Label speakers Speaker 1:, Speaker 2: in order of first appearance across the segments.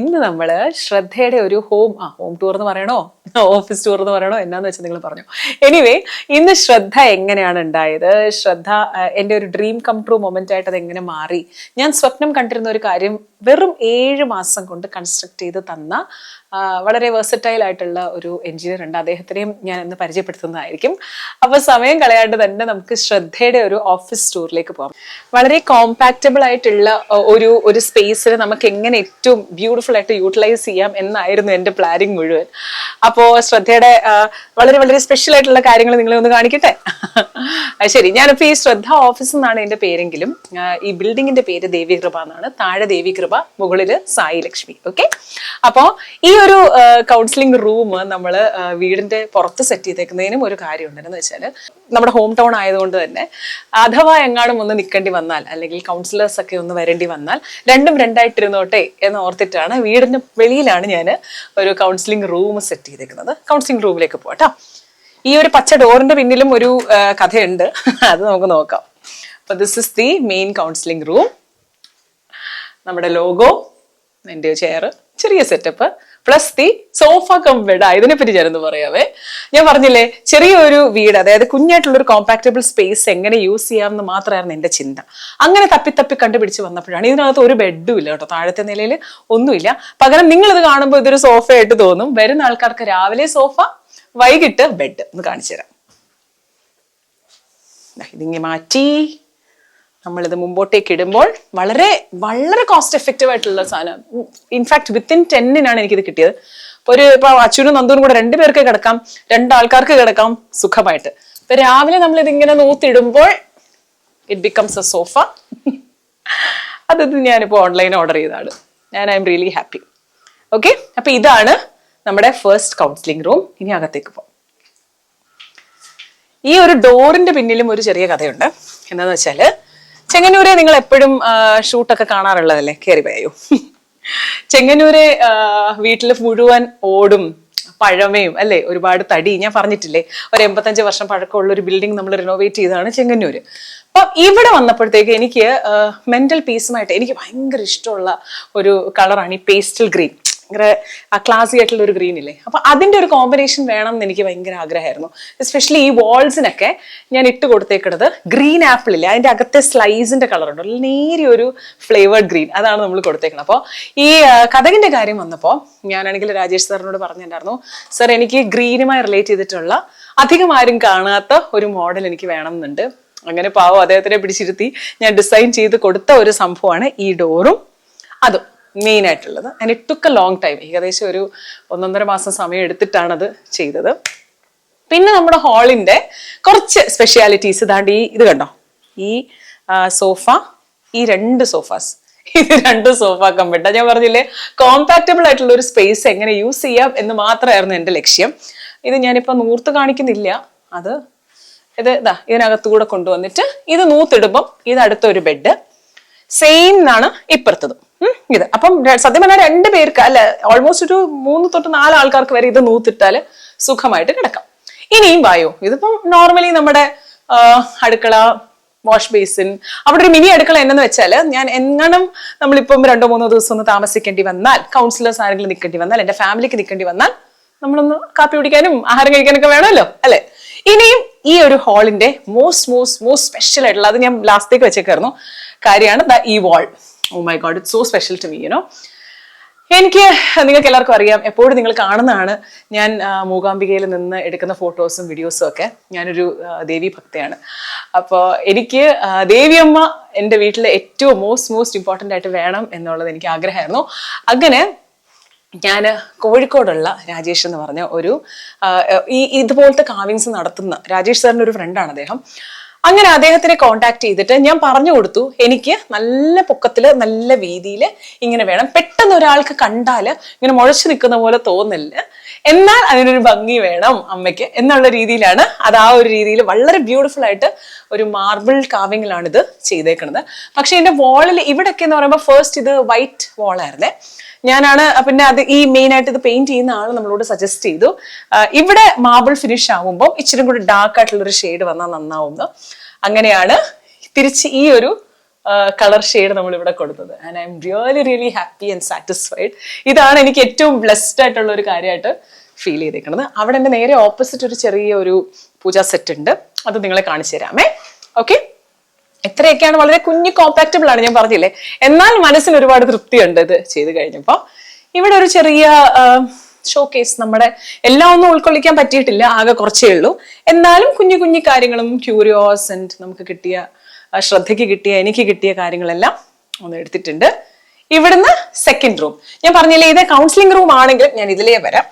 Speaker 1: ഇന്ന് നമ്മള് ശ്രദ്ധയുടെ ഒരു ഹോം ടൂർ എന്ന് പറയണോ ഓഫീസ് ടൂർ എന്ന് പറയണോ എന്നാന്ന് വെച്ചാൽ നിങ്ങൾ പറഞ്ഞു. എനിവേ, ഇന്ന് ശ്രദ്ധ എങ്ങനെയാണ് ഉണ്ടായത്, ശ്രദ്ധ എൻ്റെ ഒരു ഡ്രീം കം ട്രൂ മൊമെന്റ് ആയിട്ട് അത് എങ്ങനെ മാറി, ഞാൻ സ്വപ്നം കണ്ടിരുന്ന ഒരു കാര്യം വെറും 7 മാസം കൊണ്ട് കൺസ്ട്രക്ട് ചെയ്ത് തന്ന വളരെ വെർസറ്റൈൽ ആയിട്ടുള്ള ഒരു എഞ്ചിനീയർ ഉണ്ട്. അദ്ദേഹത്തിനെയും ഞാൻ ഇന്ന് പരിചയപ്പെടുത്തുന്നതായിരിക്കും. അപ്പൊ സമയം കളയാണ്ട് തന്നെ നമുക്ക് ശ്രദ്ധയുടെ ഒരു ഓഫീസ് ടൂറിലേക്ക് പോകാം. വളരെ കോമ്പാക്റ്റബിൾ ആയിട്ടുള്ള ഒരു സ്പേസിൽ നമുക്ക് എങ്ങനെ ഏറ്റവും ബ്യൂട്ടിഫുൾ ആയിട്ട് യൂട്ടിലൈസ് ചെയ്യാം എന്നായിരുന്നു എൻ്റെ പ്ലാനിങ് മുഴുവൻ. അപ്പോ ശ്രദ്ധയുടെ വളരെ വളരെ സ്പെഷ്യൽ ആയിട്ടുള്ള കാര്യങ്ങൾ നിങ്ങളെ ഒന്ന് കാണിക്കട്ടെ. ശരി, ഞാനിപ്പോ ഈ ശ്രദ്ധ ഓഫീസ് എന്നാണ് എൻ്റെ പേരെങ്കിലും ഈ ബിൽഡിങ്ങിന്റെ പേര് ദേവികൃപ എന്നാണ്. താഴെ ദേവികൃപ, മുകളില് സായി ലക്ഷ്മി. ഓക്കെ, അപ്പോ ഈ ഒരു കൗൺസിലിംഗ് റൂം നമ്മള് വീടിന്റെ പുറത്ത് സെറ്റ് ചെയ്തേക്കുന്നതിനും ഒരു കാര്യം ഉണ്ടെന്ന് വെച്ചാൽ, നമ്മുടെ ഹോം ടൗൺ ആയതുകൊണ്ട് തന്നെ അഥവാ എങ്ങാനും ഒന്ന് നിൽക്കേണ്ടി വന്നാൽ അല്ലെങ്കിൽ കൗൺസിലേഴ്സ് ഒക്കെ ഒന്ന് വരേണ്ടി വന്നാൽ രണ്ടും രണ്ടായിട്ടിരുന്നോട്ടെ എന്ന് ഓർത്തിട്ടാണ് വീടിന് വെളിയിലാണ് ഞാൻ ഒരു കൗൺസിലിംഗ് റൂം സെറ്റ് ചെയ്തേക്കുന്നത്. കൗൺസിലിംഗ് റൂമിലേക്ക് പോകട്ടോ. ഈ ഒരു പച്ച ഡോറിന്റെ പിന്നിലും ഒരു കഥയുണ്ട്, അത് നമുക്ക് നോക്കാം. അപ്പൊ this is the main counselling room. നമ്മുടെ ലോഗോ, എൻ്റെ ചെയർ, ചെറിയ setup, plus the sofa cum bed. ഇതിനെപ്പറ്റി ഞാനൊന്ന് പറയാവേ. ഞാൻ പറഞ്ഞില്ലേ, ചെറിയൊരു വീട്, അതായത് കുഞ്ഞായിട്ടുള്ള ഒരു കോമ്പാക്റ്റബിൾ സ്പേസ് എങ്ങനെ യൂസ് ചെയ്യാമെന്ന് മാത്രമായിരുന്നു എൻ്റെ ചിന്ത. അങ്ങനെ തപ്പി കണ്ടുപിടിച്ച് വന്നപ്പോഴാണ് ഇതിനകത്ത് ഒരു ബെഡും ഇല്ല കേട്ടോ, താഴത്തെ നിലയിൽ ഒന്നുമില്ല. പകരം നിങ്ങളിത് കാണുമ്പോൾ ഇതൊരു സോഫയായിട്ട് തോന്നും. വരുന്ന ആൾക്കാർക്ക് രാവിലെ സോഫ, വൈകിട്ട് ബെഡ്. ഒന്ന് കാണിച്ചു തരാം. ഇതിങ്ങനെ മാറ്റി നമ്മളിത് മുമ്പോട്ടേക്ക് ഇടുമ്പോൾ വളരെ വളരെ കോസ്റ്റ് എഫക്റ്റീവ് ആയിട്ടുള്ള സാധനം. ഇൻഫാക്ട് വിത്തിൻ 10 എനിക്കിത് കിട്ടിയത്. ഇപ്പൊ അച്ഛനും നന്ദുനും കൂടെ 2 പേർക്ക് കിടക്കാം, 2 ആൾക്കാർക്ക് കിടക്കാം സുഖമായിട്ട്. ഇപ്പൊ രാവിലെ നമ്മൾ ഇതിങ്ങനെ നൂത്തിടുമ്പോൾ ഇറ്റ് ബിക്കംസ് എ സോഫ. അത് ഞാനിപ്പോ ഓൺലൈൻ ഓർഡർ ചെയ്തതാണ്. I am really happy. Okay, അപ്പൊ ഇതാണ് നമ്മുടെ ഫസ്റ്റ് കൗൺസിലിംഗ് റൂം. ഇനി അകത്തേക്ക് പോകാം. ഈ ഒരു ഡോറിന്റെ പിന്നിലും ഒരു ചെറിയ കഥയുണ്ട്. എന്താന്ന് വെച്ചാല്, ചെങ്ങന്നൂരെ നിങ്ങൾ എപ്പോഴും ഷൂട്ടൊക്കെ കാണാറുള്ളതല്ലേ, കയറി പോയോ. ചെങ്ങന്നൂരെ വീട്ടിൽ മുഴുവൻ ഓടും പഴമയും അല്ലേ, ഒരുപാട് തടി. ഞാൻ പറഞ്ഞിട്ടില്ലേ, ഒരു 85 വർഷം പഴക്കമുള്ള ഒരു ബിൽഡിംഗ് നമ്മൾ റിനോവേറ്റ് ചെയ്തതാണ് ചെങ്ങന്നൂര്. അപ്പൊ ഇവിടെ വന്നപ്പോഴത്തേക്ക് എനിക്ക് മെന്റൽ പീസുമായിട്ട് എനിക്ക് ഭയങ്കര ഇഷ്ടമുള്ള ഒരു കളറാണ് ഈ പേസ്റ്റൽ ഗ്രീൻ. ഭയങ്കര ക്ലാസി ആയിട്ടുള്ള ഒരു ഗ്രീൻ ഇല്ലേ, അപ്പൊ അതിന്റെ ഒരു കോമ്പിനേഷൻ വേണം എന്ന് എനിക്ക് ഭയങ്കര ആഗ്രഹമായിരുന്നു. എസ്പെഷ്യലി ഈ വാൾസിനൊക്കെ ഞാൻ ഇട്ട് കൊടുത്തേക്കുന്നത് ഗ്രീൻ ആപ്പിൾ ഇല്ലേ, അതിന്റെ അകത്തെ സ്ലൈസിന്റെ കളർ ഉണ്ട്, നേരിയ ഒരു ഫ്ലേവേർഡ് ഗ്രീൻ, അതാണ് നമ്മൾ കൊടുത്തേക്കുന്നത്. അപ്പോൾ ഈ കഥകിന്റെ കാര്യം വന്നപ്പോൾ ഞാനാണെങ്കിൽ രാജേഷ് സാറിനോട് പറഞ്ഞിട്ടുണ്ടായിരുന്നു, സർ എനിക്ക് ഗ്രീനുമായി റിലേറ്റ് ചെയ്തിട്ടുള്ള അധികം ആരും കാണാത്ത ഒരു മോഡൽ എനിക്ക് വേണം എന്നുണ്ട്. അങ്ങനെ പാവം അദ്ദേഹത്തിനെ പിടിച്ചിരുത്തി ഞാൻ ഡിസൈൻ ചെയ്ത് കൊടുത്ത ഒരു സംഭവമാണ് ഈ ഡോറും അതും മെയിൻ ആയിട്ടുള്ളത്. And it took A long time. ഏകദേശം ഒരു 1.5 മാസം സമയം എടുത്തിട്ടാണ് അത് ചെയ്തത്. പിന്നെ നമ്മുടെ ഹാളിന്റെ കുറച്ച് സ്പെഷ്യാലിറ്റീസ് ഇതാണ്ട് ഇത് കണ്ടോ, ഈ സോഫ, ഈ 2 സോഫാസ്, ഇത് 2 സോഫ കംബെഡ്. ഞാൻ പറഞ്ഞില്ലേ, കോമ്പാക്റ്റബിൾ ആയിട്ടുള്ള ഒരു സ്പേസ് എങ്ങനെ യൂസ് ചെയ്യാം എന്ന് മാത്രമായിരുന്നു എൻ്റെ ലക്ഷ്യം. ഇത് ഞാനിപ്പോ നൂർത്ത് കാണിക്കുന്നില്ല, ഇതിനകത്തുകൂടെ കൊണ്ടുവന്നിട്ട് ഇത് നൂത്തിടുമ്പം ഇത് അടുത്തൊരു ബെഡ്, സെയിം എന്നാണ് ഇപ്പുറത്തതും ഇത്. അപ്പം സത്യം പറഞ്ഞാൽ 2 പേർക്ക് അല്ല, ഓൾമോസ്റ്റ് ഒരു 3 തൊട്ട് 4 ആൾക്കാർക്ക് വരെ ഇത് നൂത്തിട്ടാല് സുഖമായിട്ട് കിടക്കാം. ഇനിയും വായോ, ഇതിപ്പം നോർമലി നമ്മുടെ അടുക്കള, വാഷ് ബേസിൻ, അവിടെ ഒരു മിനി അടുക്കള എന്നു വെച്ചാൽ, ഞാൻ എങ്ങനും നമ്മളിപ്പം 2-3 ദിവസം ഒന്ന് താമസിക്കേണ്ടി വന്നാൽ, കൗൺസിലേഴ്സ് ആരെങ്കിലും നിൽക്കേണ്ടി വന്നാൽ, എന്റെ ഫാമിലിക്ക് നിൽക്കേണ്ടി വന്നാൽ, നമ്മളൊന്ന് കാപ്പി കുടിക്കാനും ആഹാരം കഴിക്കാനൊക്കെ വേണമല്ലോ അല്ലെ. ഇനിയും ഈ ഒരു ഹാളിന്റെ മോസ്റ്റ് സ്പെഷ്യൽ ആയിട്ടുള്ള, അത് ഞാൻ ലാസ്റ്റേക്ക് വെച്ചേക്കായിരുന്നു, കാര്യമാണ് ഈ wall. Oh my god, it's so special to me. എനിക്ക് നിങ്ങൾക്ക് എല്ലാവർക്കും അറിയാം, എപ്പോഴും നിങ്ങൾ കാണുന്നതാണ്, ഞാൻ മൂകാംബികയിൽ നിന്ന് എടുക്കുന്ന ഫോട്ടോസും വീഡിയോസും ഒക്കെ. ഞാനൊരു ദേവി ഭക്തയാണ്. അപ്പോൾ എനിക്ക് ദേവിയമ്മ എൻ്റെ വീട്ടിൽ ഏറ്റവും മോസ്റ്റ് ഇമ്പോർട്ടൻ്റ് ആയിട്ട് വേണം എന്നുള്ളത് എനിക്ക് ആഗ്രഹമായിരുന്നു. അങ്ങനെ ഞാൻ കോഴിക്കോടുള്ള രാജേഷ് എന്ന് പറഞ്ഞ ഒരു ഇതുപോലത്തെ കാവിങ്സ് നടത്തുന്ന രാജേഷ് സാറിൻ്റെ ഒരു ഫ്രണ്ടാണ് അദ്ദേഹം. അങ്ങനെ അദ്ദേഹത്തിനെ കോണ്ടാക്ട് ചെയ്തിട്ട് ഞാൻ പറഞ്ഞു കൊടുത്തു, എനിക്ക് നല്ല പൊക്കത്തില് നല്ല വീതിയിൽ ഇങ്ങനെ വേണം, പെട്ടെന്ന് ഒരാൾക്ക് കണ്ടാല് ഇങ്ങനെ മുഴച്ചു നിൽക്കുന്ന പോലെ തോന്നില്ല, എന്നാൽ അതിനൊരു ഭംഗി വേണം അമ്മയ്ക്ക് എന്നുള്ള രീതിയിലാണ് അത്. ആ ഒരു രീതിയിൽ വളരെ ബ്യൂട്ടിഫുൾ ആയിട്ട് ഒരു മാർബിൾ കാവിങ്ങിലാണ് ഇത് ചെയ്തേക്കുന്നത്. പക്ഷെ എന്റെ വാളിൽ ഇവിടെയൊക്കെ എന്ന് പറയുമ്പോൾ ഫസ്റ്റ് ഇത് വൈറ്റ് വാളായിരുന്നേ. ഞാനാണ് പിന്നെ അത് ഈ മെയിൻ ആയിട്ട് ഇത് പെയിന്റ് ചെയ്യുന്ന ആൾ നമ്മളോട് സജസ്റ്റ് ചെയ്തു, ഇവിടെ മാർബിൾ ഫിനിഷ് ആകുമ്പോൾ ഇച്ചിരി കൂടി ഡാർക്ക് ആയിട്ടുള്ള ഒരു ഷെയ്ഡ് വന്നാൽ നന്നാവുന്നു. അങ്ങനെയാണ് തിരിച്ച് ഈ ഒരു കളർ ഷെയ്ഡ് നമ്മൾ ഇവിടെ കൊടുത്തത്. And I am really happy and satisfied. ഇതാണ് എനിക്ക് ഏറ്റവും ബ്ലെസ്ഡ് ആയിട്ടുള്ള ഒരു കാര്യമായിട്ട് ഫീൽ ചെയ്തേക്കുന്നത്. അവിടെ എൻ്റെ നേരെ ഓപ്പോസിറ്റ് ഒരു ചെറിയൊരു പൂജാ സെറ്റ് ഉണ്ട്, അത് നിങ്ങളെ കാണിച്ചു തരാമേ. ഓക്കെ, ഇത്രയൊക്കെയാണ്, വളരെ കുഞ്ഞു കോമ്പാക്റ്റബിൾ ആണ്, ഞാൻ പറഞ്ഞില്ലേ. എന്നാൽ മനസ്സിന് ഒരുപാട് തൃപ്തിയുണ്ട് ഇത് ചെയ്ത് കഴിഞ്ഞപ്പോൾ. ഇവിടെ ഒരു ചെറിയ ഷോ കേസ്, നമ്മുടെ എല്ലാം ഒന്നും ഉൾക്കൊള്ളിക്കാൻ പറ്റിയിട്ടില്ല, ആകെ കുറച്ചേ ഉള്ളൂ. എന്നാലും കുഞ്ഞു കുഞ്ഞു കാര്യങ്ങളും ക്യൂരിയോസ് ആൻഡ് നമുക്ക് കിട്ടിയ ശ്രദ്ധയ്ക്ക് കിട്ടിയ എനിക്ക് കിട്ടിയ കാര്യങ്ങളെല്ലാം ഒന്ന് എടുത്തിട്ടുണ്ട്. ഇവിടുന്ന് സെക്കൻഡ് റൂം, ഞാൻ പറഞ്ഞില്ലേ ഇത് കൗൺസിലിംഗ് റൂം ആണെങ്കിലും ഞാൻ ഇതിലേ വരാം.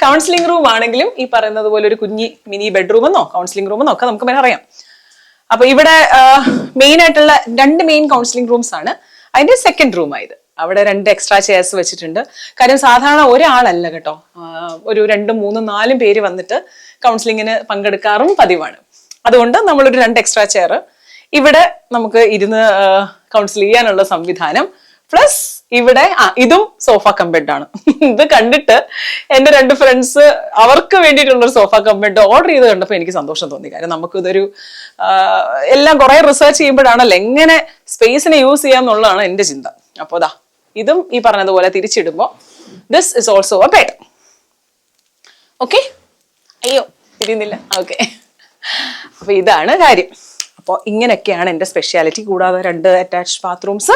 Speaker 1: കൗൺസിലിംഗ് റൂം ആണെങ്കിലും ഈ പറയുന്നത് പോലെ ഒരു കുഞ്ഞി മിനി ബെഡ്റൂം എന്നോ കൗൺസിലിംഗ് റൂം എന്നോ ഒക്കെ നമുക്ക് വേറെ അറിയാം. അപ്പൊ ഇവിടെ മെയിൻ ആയിട്ടുള്ള 2 മെയിൻ കൗൺസിലിംഗ് റൂംസ് ആണ്. അതിന്റെ സെക്കൻഡ് റൂം ആയത്. അവിടെ 2 എക്സ്ട്രാ ചെയർസ് വെച്ചിട്ടുണ്ട്. കാര്യം സാധാരണ ഒരാളല്ല കേട്ടോ, ഒരു 2, 3, 4 പേര് വന്നിട്ട് കൗൺസിലിങ്ങിന് പങ്കെടുക്കാറും പതിവാണ്. അതുകൊണ്ട് നമ്മളൊരു 2 എക്സ്ട്രാ ചെയർ ഇവിടെ നമുക്ക് ഇരുന്ന് കൗൺസിൽ ചെയ്യാനുള്ള സംവിധാനം. പ്ലസ് ഇവിടെ ഇതും സോഫ കം ബെഡ് ആണ്. ഇത് കണ്ടിട്ട് എന്റെ 2 ഫ്രണ്ട്സ് അവർക്ക് വേണ്ടിയിട്ടുള്ളൊരു സോഫ കം ബെഡ് ഓർഡർ ചെയ്ത് കണ്ടപ്പോൾ എനിക്ക് സന്തോഷം തോന്നി. കാര്യം നമുക്ക് ഇതൊരു എല്ലാം കുറെ റിസർച്ച് ചെയ്യുമ്പോഴാണല്ലോ എങ്ങനെ സ്പേസിനെ യൂസ് ചെയ്യാന്നുള്ളതാണ് എന്റെ ചിന്ത. അപ്പൊ ദാ ഇതും ഈ പറഞ്ഞതുപോലെ തിരിച്ചിടുമ്പോ this is also a bed. Okay, അയ്യോ തിരിയുന്നില്ല. ഓക്കെ, അപ്പൊ ഇതാണ് കാര്യം. അപ്പോൾ ഇങ്ങനെയൊക്കെയാണ് എൻ്റെ സ്പെഷ്യാലിറ്റി. കൂടാതെ 2 അറ്റാച്ച്ഡ് ബാത്റൂംസ്,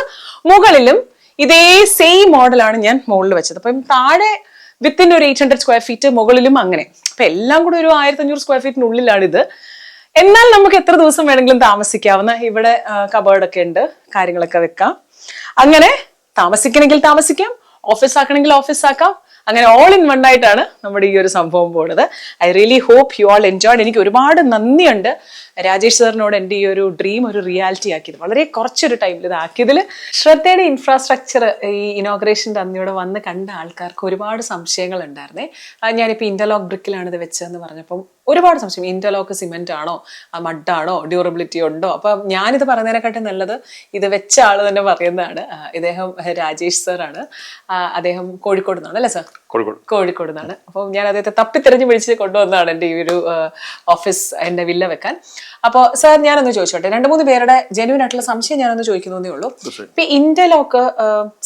Speaker 1: മുകളിലും ഇതേ സെയിം മോഡലാണ് ഞാൻ മുകളിൽ വെച്ചത്. അപ്പം താഴെ വിത്തിൻ ഒരു 800 സ്ക്വയർ ഫീറ്റ്, മുകളിലും അങ്ങനെ. അപ്പൊ എല്ലാം കൂടി ഒരു 1500 സ്ക്വയർ ഫീറ്റിനുള്ളിലാണിത്. എന്നാൽ നമുക്ക് എത്ര ദിവസം വേണമെങ്കിലും താമസിക്കാവുന്ന, ഇവിടെ കബേർഡൊക്കെ ഉണ്ട്, കാര്യങ്ങളൊക്കെ വെക്കാം. അങ്ങനെ താമസിക്കണമെങ്കിൽ താമസിക്കാം, ഓഫീസ് ആക്കണമെങ്കിൽ ഓഫീസ് ആക്കാം. അങ്ങനെ ഓൾ ഇൻ വൺ ആയിട്ടാണ് നമ്മുടെ ഈ ഒരു സംഭവം പോകുന്നത്. I really hope you all enjoyed. എനിക്ക് ഒരുപാട് നന്ദിയുണ്ട് രാജേഷ് സാറിനോട് എൻ്റെ ഈ ഒരു ഡ്രീം ഒരു റിയാലിറ്റി ആക്കിയത്, വളരെ കുറച്ചൊരു ടൈമിൽ ഇതാക്കിയതിൽ. ശ്രദ്ധയുടെ ഇൻഫ്രാസ്ട്രക്ചർ ഈ ഇനോഗ്രേഷൻ്റെ അന്നിവിടെ വന്ന് കണ്ട ആൾക്കാർക്ക് ഒരുപാട് സംശയങ്ങൾ ഉണ്ടായിരുന്നേ. ഞാനിപ്പോൾ ഇന്റർലോക്ക് ബ്രിക്കിലാണ് ഇത് വെച്ചതെന്ന് പറഞ്ഞപ്പം ഒരുപാട് സംശയം, ഇന്റർലോക്ക് സിമെന്റ് ആണോ, മഡാണോ, ഡ്യൂറബിലിറ്റി ഉണ്ടോ? അപ്പം ഞാനിത് പറയുന്നതിനെക്കാട്ടും നല്ലത് ഇത് വെച്ച ആൾ തന്നെ പറയുന്നതാണ്. ഇദ്ദേഹം രാജേഷ് സാറാണ്. അദ്ദേഹം കോഴിക്കോട് നിന്നാണ് അല്ലേ സാർ? കോഴിക്കോട് നിന്നാണ്. അപ്പം ഞാൻ അദ്ദേഹത്തെ തപ്പിത്തെരഞ്ഞ് വിളിച്ച് കൊണ്ടുവന്നതാണ് എൻ്റെ ഈ ഒരു ഓഫീസ്, എൻ്റെ വില്ല വെക്കാൻ. അപ്പോൾ സാർ ഞാനൊന്ന് ചോദിച്ചോട്ടെ, 2-3 പേരുടെ ജെന്യൂൻ ആയിട്ടുള്ള സംശയം ഞാനൊന്ന് ചോദിക്കുന്നതേ ഉള്ളൂ. ഇപ്പൊ ഇന്റർലോക്ക്,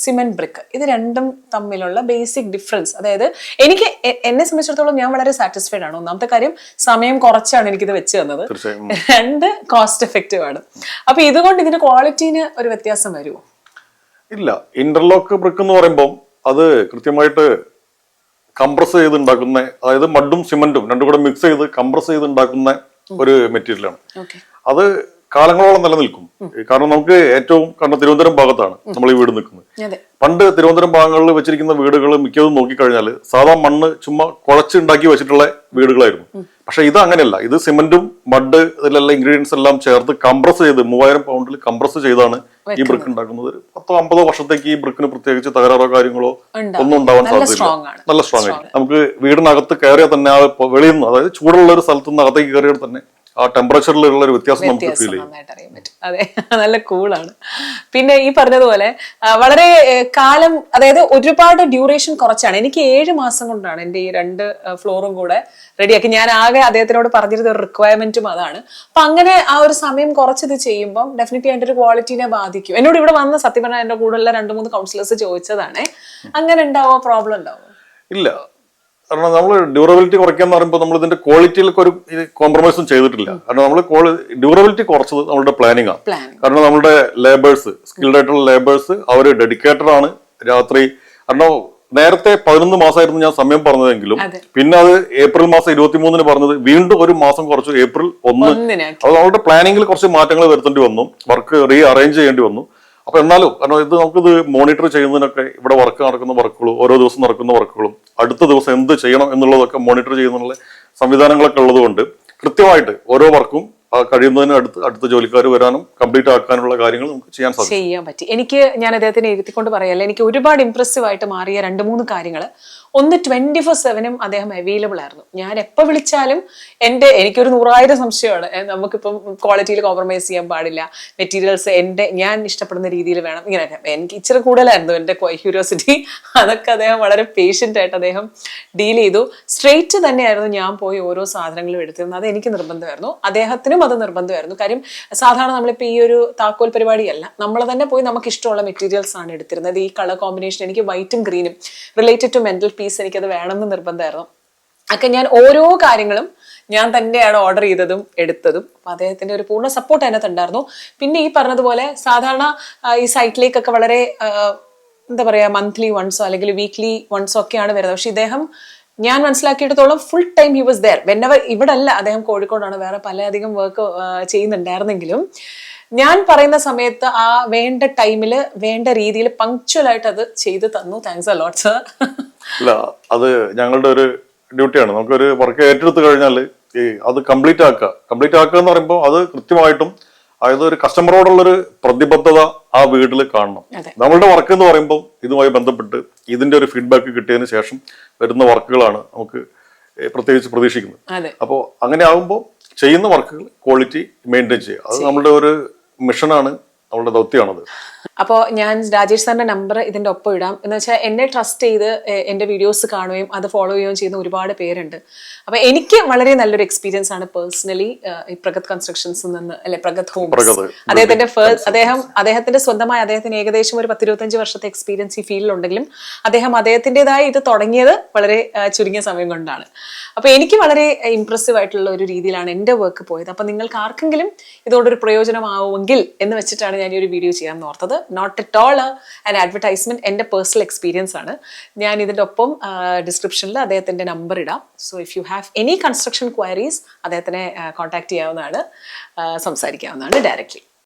Speaker 1: സിമെന്റ് ബ്രിക്ക്, ഇത് രണ്ടും തമ്മിലുള്ള ബേസിക് ഡിഫറൻസ്, അതായത് എന്നെ സംബന്ധിച്ചിടത്തോളം ഞാൻ വളരെ സാറ്റിസ്ഫൈഡ് ആണ്. ഒന്നാമത്തെ കാര്യം, സമയം കുറച്ചാണ് എനിക്കിത് വെച്ച് തന്നത്. 2 കോസ്റ്റ് എഫക്റ്റീവ് ആണ്. അപ്പൊ ഇതുകൊണ്ട് ഇതിന്റെ ക്വാളിറ്റീന് ഒരു വ്യത്യാസം വരുമോ?
Speaker 2: ഇല്ല. ഇന്റർലോക്ക് ബ്രിക്ക് എന്ന് പറയുമ്പോൾ അത് കൃത്യമായിട്ട് കംപ്രസ് ചെയ്ത് ഉണ്ടാക്കുന്ന, അതായത് മഡും സിമെന്റും രണ്ടും കൂടെ മിക്സ് ചെയ്ത് കംപ്രസ് ചെയ്ത് ഉണ്ടാക്കുന്ന ഒരു മെറ്റീരിയലാണ്. അത് കാലങ്ങളോളം നിലനിൽക്കും. കാരണം നമുക്ക് ഏറ്റവും കാരണം തിരുവനന്തപുരം ഭാഗത്താണ് നമ്മൾ ഈ വീട് നിൽക്കുന്നത്. പണ്ട് തിരുവനന്തപുരം ഭാഗങ്ങളിൽ വെച്ചിരിക്കുന്ന വീടുകൾ മിക്കതും നോക്കിക്കഴിഞ്ഞാൽ സാധാ മണ്ണ് ചുമ്മാ കുഴച്ചുണ്ടാക്കി വെച്ചിട്ടുള്ള വീടുകളായിരുന്നു. പക്ഷെ ഇത് അങ്ങനെയല്ല. ഇത് സിമെന്റും മഡ് ഇതിലെല്ലാം ഇൻഗ്രീഡിയൻസ് എല്ലാം ചേർത്ത് കംപ്രസ് ചെയ്ത് 3000 പൗണ്ടിൽ കംപ്രസ് ചെയ്താണ് ഈ ബ്രിക്ക് ഉണ്ടാക്കുന്നത്. 10-50 വർഷത്തേക്ക് ഈ ബ്രിക്കിന് പ്രത്യേകിച്ച് തകരാറോ കാര്യങ്ങളോ ഒന്നും ഉണ്ടാവാൻ സാധ്യതയില്ല. നല്ല സ്ട്രോങ് ആയിരിക്കും. നമുക്ക് വീടിനകത്ത് കയറിയാൽ തന്നെ ആ വെളിയിൽ നിന്ന്, അതായത് ചൂടുള്ള ഒരു സ്ഥലത്ത് നിന്ന് അകത്തേക്ക് കയറിയാൽ തന്നെ ആ ടെമ്പറേച്ചറിലുള്ള ഒരു വ്യത്യാസം നമുക്ക് ഫീൽ ചെയ്യും.
Speaker 1: അതെ, നല്ല കൂളാണ്. പിന്നെ ഈ പറഞ്ഞതുപോലെ വളരെ കാലം, അതായത് ഒരുപാട് ഡ്യൂറേഷൻ കുറച്ചാണ്. എനിക്ക് 7 മാസം കൊണ്ടാണ് എൻ്റെ ഈ 2 ഫ്ലോറും കൂടെ റെഡിയാക്കി. ഞാൻ ആകെ അദ്ദേഹത്തിനോട് പറഞ്ഞിരുന്ന ഒരു റിക്വയർമെന്റും അതാണ്. അപ്പൊ അങ്ങനെ ആ ഒരു സമയം കുറച്ചിത് ചെയ്യുമ്പോൾ ഡെഫിനറ്റ്ലി അതിന്റെ ഒരു ക്വാളിറ്റിനെ ബാധിക്കും. എന്നോട് ഇവിടെ വന്ന സത്യം പറഞ്ഞാൽ എന്റെ കൂടെയുള്ള 2-3 കൗൺസിലേഴ്സ് ചോദിച്ചതാണ്, അങ്ങനെ ഉണ്ടാവോ, പ്രോബ്ലം ഉണ്ടാവോ?
Speaker 2: ഇല്ല. കാരണം നമ്മൾ ഡ്യൂറബിലിറ്റി കുറയ്ക്കാന്ന് പറയുമ്പോൾ നമ്മൾ ഇതിന്റെ ക്വാളിറ്റിയിലൊക്കെ ഒരു കോംപ്രമൈസും ചെയ്തിട്ടില്ല. കാരണം നമ്മൾ ഡ്യൂറബിലിറ്റി കുറച്ചത് നമ്മുടെ പ്ലാനിങ് ആണ്. കാരണം നമ്മുടെ ലേബേഴ്സ്, സ്കിൽഡ് ആയിട്ടുള്ള ലേബേഴ്സ്, അവർ ഡെഡിക്കേറ്റഡ് ആണ്. രാത്രി കാരണം നേരത്തെ 11 മാസമായിരുന്നു ഞാൻ സമയം പറഞ്ഞതെങ്കിലും പിന്നെ അത് ഏപ്രിൽ മാസം 23-ന് പറഞ്ഞത് വീണ്ടും ഒരു മാസം കുറച്ചു, ഏപ്രിൽ 1. അത് നമ്മുടെ പ്ലാനിങ്ങിൽ കുറച്ച് മാറ്റങ്ങൾ വരുത്തേണ്ടി വന്നു, വർക്ക് റീ അറേഞ്ച് ചെയ്യേണ്ടി വന്നു. അപ്പൊ എന്നാലും കാരണം ഇത് നമുക്കിത് മോണിറ്റർ ചെയ്യുന്നതിനൊക്കെ ഇവിടെ വർക്ക് നടക്കുന്ന വർക്കുകളും ഓരോ ദിവസം നടക്കുന്ന വർക്കുകളും അടുത്ത ദിവസം എന്ത് ചെയ്യണം എന്നുള്ളതൊക്കെ മോണിറ്റർ ചെയ്യുന്നുള്ള സംവിധാനങ്ങളൊക്കെ ഉള്ളതുകൊണ്ട് കൃത്യമായിട്ട് ഓരോ വർക്കും കഴിയുന്നതിന് അടുത്ത ജോലിക്കാർ വരാനും കംപ്ലീറ്റ് ആക്കാനുള്ള കാര്യങ്ങൾ നമുക്ക് ചെയ്യാൻ പറ്റി.
Speaker 1: എനിക്ക് ഞാൻ അദ്ദേഹത്തിനെ ഇരുത്തിക്കൊണ്ട് പറയല്ല, എനിക്ക് ഒരുപാട് ഇംപ്രസീവ് ആയിട്ട് മാറിയ 2-3 കാര്യങ്ങൾ. ഒന്ന് 24/7 അദ്ദേഹം അവൈലബിൾ ആയിരുന്നു. ഞാൻ എപ്പോൾ വിളിച്ചാലും എനിക്കൊരു 100,000 സംശയമാണ്. നമുക്കിപ്പം ക്വാളിറ്റിയിൽ കോംപ്രമൈസ് ചെയ്യാൻ പാടില്ല, മെറ്റീരിയൽസ് ഞാൻ ഇഷ്ടപ്പെടുന്ന രീതിയിൽ വേണം, ഇങ്ങനെയൊക്കെ. എനിക്ക് ഇച്ചിരി കൂടുതലായിരുന്നു എൻ്റെ ക്യൂരിയോസിറ്റി. അതൊക്കെ അദ്ദേഹം വളരെ പേഷ്യൻ്റ് ആയിട്ട് അദ്ദേഹം ഡീൽ ചെയ്തു. സ്ട്രെയിറ്റ് തന്നെയായിരുന്നു ഞാൻ പോയി ഓരോ സാധനങ്ങളും എടുത്തിരുന്നത്. അത് എനിക്ക് നിർബന്ധമായിരുന്നു, അദ്ദേഹത്തിനും അത് നിർബന്ധമായിരുന്നു. കാര്യം സാധാരണ നമ്മളിപ്പോൾ ഈ ഒരു താക്കോൽ പരിപാടിയല്ല, നമ്മൾ തന്നെ പോയി നമുക്ക് ഇഷ്ടമുള്ള മെറ്റീരിയൽസ് ആണ് എടുത്തിരുന്നത്. ഈ കളർ കോമ്പിനേഷൻ എനിക്ക് വൈറ്റും ഗ്രീനും റിലേറ്റഡ് ടു മെന്റൽ പീസ് എനിക്കത് വേണമെന്ന് നിർബന്ധമായിരുന്നു. ഒക്കെ ഞാൻ ഓരോ കാര്യങ്ങളും ഞാൻ തന്നെയാണ് ഓർഡർ ചെയ്തതും എടുത്തതും. അപ്പൊ അദ്ദേഹത്തിന്റെ ഒരു പൂർണ്ണ സപ്പോർട്ട് അതിനകത്ത് ഉണ്ടായിരുന്നു. പിന്നെ ഈ പറഞ്ഞതുപോലെ സാധാരണ ഈ സൈറ്റിലേക്കൊക്കെ വളരെ എന്താ പറയാ മന്ത്ലി വൺസോ അല്ലെങ്കിൽ വീക്ക്ലി വൺസോ ഒക്കെയാണ് വരുന്നത്. പക്ഷെ ഇദ്ദേഹം ഞാൻ മനസ്സിലാക്കിയിടത്തോളം full time he was there. Whenever ഇവിടെ അല്ല, അദ്ദേഹം കോഴിക്കോടാണ്, വേറെ പലധികം വർക്ക് ചെയ്യുന്നുണ്ടായിരുന്നെങ്കിലും ഞാൻ പറയുന്ന സമയത്ത് ആ വേണ്ട ടൈമില് വേണ്ട രീതിയിൽ പങ്ക്ച്വലായിട്ട് അത് ചെയ്തു തന്നു. താങ്ക്സ് അ ലോട്ട് സർ.
Speaker 2: അല്ല, അത് ഞങ്ങളുടെ ഒരു ഡ്യൂട്ടിയാണ്. നമുക്കൊരു വർക്ക് ഏറ്റെടുത്ത് കഴിഞ്ഞാൽ അത് കംപ്ലീറ്റ് ആക്കുക എന്ന് പറയുമ്പോൾ അത് കൃത്യമായിട്ടും, അതായത് ഒരു കസ്റ്റമറോടുള്ളൊരു പ്രതിബദ്ധത ആ വീട്ടിൽ കാണണം. നമ്മളുടെ വർക്ക് എന്ന് പറയുമ്പോൾ ഇതുമായി ബന്ധപ്പെട്ട് ഇതിന്റെ ഒരു ഫീഡ്ബാക്ക് കിട്ടിയതിന് ശേഷം വരുന്ന വർക്കുകളാണ് നമുക്ക് പ്രത്യേകിച്ച് പ്രതീക്ഷിക്കുന്നത്. അപ്പോൾ അങ്ങനെ ആകുമ്പോൾ ചെയ്യുന്ന വർക്കുകൾ ക്വാളിറ്റി മെയിൻറ്റെയിൻ ചെയ്യുക, അത് നമ്മളുടെ ഒരു മിഷനാണ്, നമ്മളുടെ ദൗത്യമാണത്.
Speaker 1: അപ്പോൾ ഞാൻ രാജേഷ് സാറിന്റെ നമ്പർ ഇതിന്റെ ഒപ്പം ഇടാം. എന്ന് വെച്ചാൽ എന്നെ ട്രസ്റ്റ് ചെയ്ത് എൻ്റെ വീഡിയോസ് കാണുകയും അത് ഫോളോ ചെയ്യുകയും ചെയ്യുന്ന ഒരുപാട് പേരുണ്ട്. അപ്പൊ എനിക്ക് വളരെ നല്ലൊരു എക്സ്പീരിയൻസ് ആണ് പേഴ്സണലി ഈ പ്രഗത് കൺസ്ട്രക്ഷൻസിൽ നിന്ന്, അല്ലെ പ്രഗത് ഹോംസ്. അദ്ദേഹത്തിന്റെ സ്വന്തമായി അദ്ദേഹത്തിന് ഏകദേശം ഒരു 10-25 വർഷത്തെ എക്സ്പീരിയൻസ് ഈ ഫീൽഡിലുണ്ടെങ്കിലും അദ്ദേഹത്തിൻ്റെതായ ഇത് തുടങ്ങിയത് വളരെ ചുരുങ്ങിയ സമയം കൊണ്ടാണ്. അപ്പൊ എനിക്ക് വളരെ ഇംപ്രസീവ് ആയിട്ടുള്ള ഒരു രീതിയിലാണ് എൻ്റെ വർക്ക് പോയത്. അപ്പൊ നിങ്ങൾക്ക് ആർക്കെങ്കിലും ഇതോടൊരു പ്രയോജനമാവുമെങ്കിൽ എന്ന് വെച്ചിട്ടാണ് ഞാൻ ഈ ഒരു വീഡിയോ ചെയ്യാൻ ഓർത്തത്. Not at all an advertisement, എൻ്റെ പേഴ്സണൽ എക്സ്പീരിയൻസ് ആണ്. ഞാൻ ഇതിൻ്റെ ഒപ്പം ഡിസ്ക്രിപ്ഷനിൽ അദ്ദേഹത്തിന്റെ നമ്പർ ഇടാം. So if you have any construction queries അദ്ദേഹത്തിനെ കോൺടാക്ട് ചെയ്യാവുന്നതാണ്, സംസാരിക്കാവുന്നതാണ് ഡയറക്റ്റ്ലി.